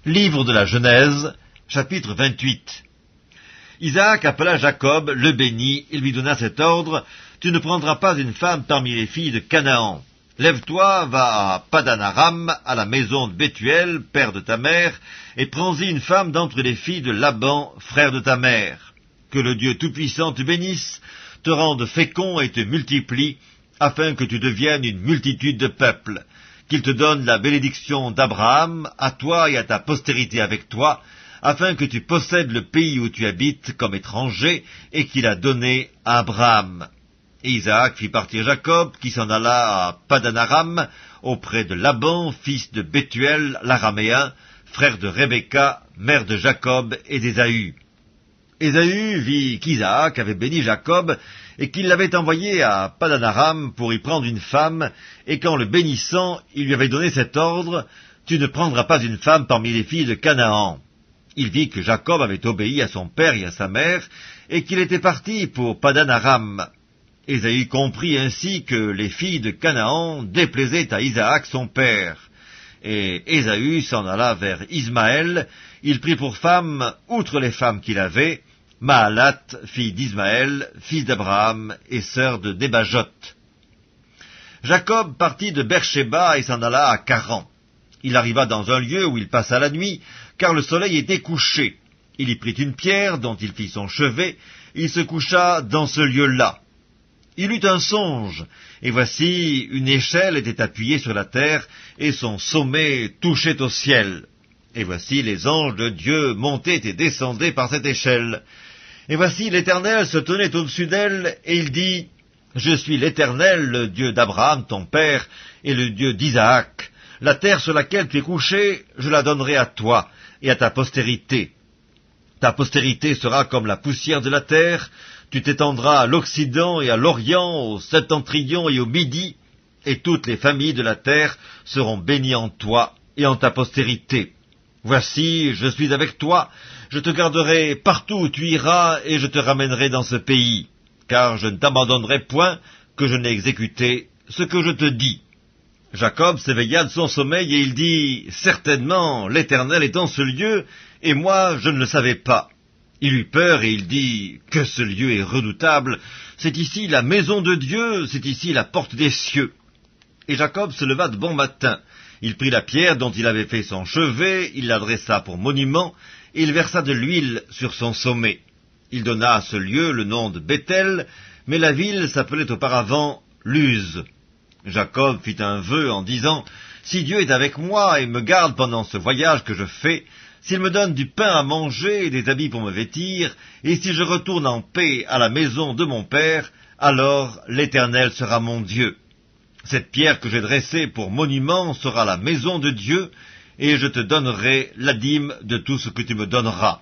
Livre de la Genèse, chapitre 28. Isaac appela Jacob, le bénit, et lui donna cet ordre: Tu ne prendras pas une femme parmi les filles de Canaan. Lève-toi, va à Padan-aram, à la maison de Bethuel, père de ta mère, et prends-y une femme d'entre les filles de Laban, frère de ta mère. Que le Dieu Tout-Puissant te bénisse, te rende fécond et te multiplie, afin que tu deviennes une multitude de peuples. Qu'il te donne la bénédiction d'Abraham, à toi et à ta postérité avec toi, afin que tu possèdes le pays où tu habites comme étranger, et qu'il a donné à Abraham. Et Isaac fit partir Jacob, qui s'en alla à Padan-aram, auprès de Laban, fils de Bethuel, l'araméen, frère de Rebecca, mère de Jacob et d'Ésaü. Ésaü vit qu'Isaac avait béni Jacob, et qu'il l'avait envoyé à Padan-aram pour y prendre une femme, et qu'en le bénissant, il lui avait donné cet ordre: Tu ne prendras pas une femme parmi les filles de Canaan. Il vit que Jacob avait obéi à son père et à sa mère, et qu'il était parti pour Padan-aram. Ésaü comprit ainsi que les filles de Canaan déplaisaient à Isaac son père. Et Ésaü s'en alla vers Ismaël. Il prit pour femme, outre les femmes qu'il avait, Mahalat, fille d'Ismaël, fils d'Abraham et sœur de Débajot. Jacob partit de Beersheba et s'en alla à Charan. Il arriva dans un lieu où il passa la nuit, car le soleil était couché. Il y prit une pierre dont il fit son chevet, il se coucha dans ce lieu-là. Il eut un songe, et voici, une échelle était appuyée sur la terre, et son sommet touchait au ciel. Et voici, les anges de Dieu montaient et descendaient par cette échelle. Et voici, l'Éternel se tenait au-dessus d'elle, et il dit: Je suis l'Éternel, le Dieu d'Abraham, ton père, et le Dieu d'Isaac. La terre sur laquelle tu es couché, je la donnerai à toi et à ta postérité. Ta postérité sera comme la poussière de la terre, tu t'étendras à l'Occident et à l'Orient, au Septentrion et au Midi, et toutes les familles de la terre seront bénies en toi et en ta postérité. Voici, je suis avec toi, je te garderai partout où tu iras, et je te ramènerai dans ce pays, car je ne t'abandonnerai point que je n'ai exécuté ce que je te dis. Jacob s'éveilla de son sommeil, et il dit: Certainement, l'Éternel est en ce lieu, et moi je ne le savais pas. Il eut peur, et il dit: Que ce lieu est redoutable! C'est ici la maison de Dieu, c'est ici la porte des cieux. Et Jacob se leva de bon matin. Il prit la pierre dont il avait fait son chevet, il l'adressa pour monument, et il versa de l'huile sur son sommet. Il donna à ce lieu le nom de Béthel, mais la ville s'appelait auparavant Luz. Jacob fit un vœu en disant: Si Dieu est avec moi et me garde pendant ce voyage que je fais, s'il me donne du pain à manger et des habits pour me vêtir, et si je retourne en paix à la maison de mon père, alors l'Éternel sera mon Dieu. Cette pierre que j'ai dressée pour monument sera la maison de Dieu, et je te donnerai la dîme de tout ce que tu me donneras.